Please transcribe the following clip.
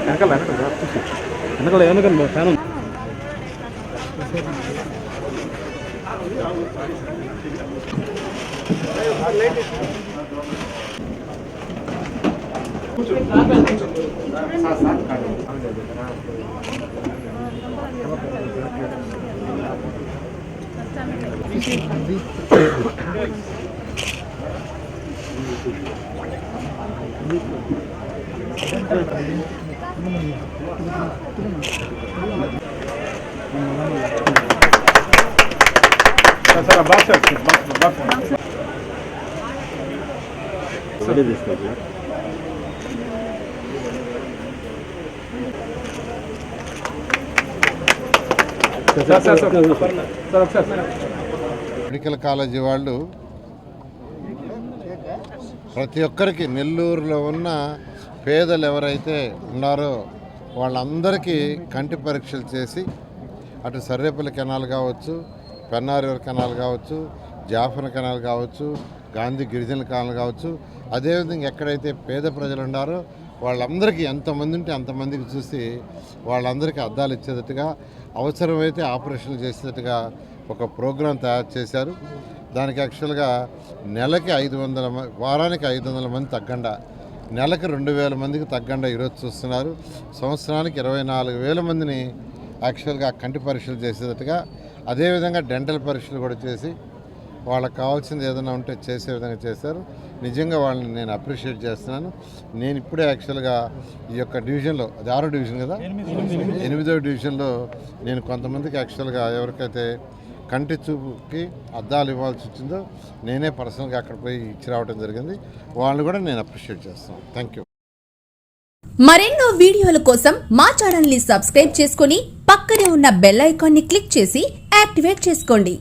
వెనకాల ఫ్యాన్ ఉంది. Sir box తీసుకోండి. మెడికల్ కాలేజీ వాళ్ళు ప్రతి ఒక్కరికి నెల్లూరులో ఉన్న పేదలు ఎవరైతే ఉన్నారో వాళ్ళందరికీ కంటి పరీక్షలు చేసి అటు సర్రేపల్లి కెనాల్ కావచ్చు, పెన్నారివర్ కెనాల్ కావచ్చు, జాఫర్ కెనాల్ కావచ్చు, గాంధీ గిరిజన కెనాల్ కావచ్చు, అదేవిధంగా ఎక్కడైతే పేద ప్రజలు ఉన్నారో వాళ్ళందరికీ ఎంతమంది ఉంటే అంతమందికి చూసి వాళ్ళందరికీ అద్దాలు ఇచ్చేటట్టుగా, అవసరమైతే ఆపరేషన్లు చేసేటట్టుగా ఒక ప్రోగ్రాం తయారు చేశారు. దానికి యాక్చువల్గా నెలకి 500 వారానికి 500 మంది తగ్గండా, నెలకు 2000 మందికి తగ్గండా ఈరోజు చూస్తున్నారు. సంవత్సరానికి 24,000 మందిని యాక్చువల్గా కంటి పరీక్షలు చేసేటట్టుగా, అదేవిధంగా డెంటల్ పరీక్షలు కూడా చేసి వాళ్ళకి కావాల్సింది ఏదైనా ఉంటే చేసే విధంగా చేశారు. నిజంగా వాళ్ళని నేను అప్రిషియేట్ చేస్తున్నాను. నేను ఇప్పుడే యాక్చువల్గా ఈ యొక్క డివిజన్లో, అది 6వ డివిజన్ కదా, 8వ డివిజన్లో నేను కొంతమందికి యాక్చువల్గా ఎవరికైతే కంటి చూపుకి అద్దాలు ఇవ్వాల్సి వచ్చిందో నేనే పర్సనల్గా అక్కడ పోయి ఇచ్చి రావడం జరిగింది. వాళ్ళని కూడా నేను అప్రిషియేట్ చేస్తాను. Thank you. మరెన్నో వీడియోల కోసం మా ఛానల్ ని సబ్స్క్రైబ్ చేసుకుని పక్కనే ఉన్న బెల్ ఐకాన్ ని క్లిక్ చేసి యాక్టివేట్ చేసుకోండి.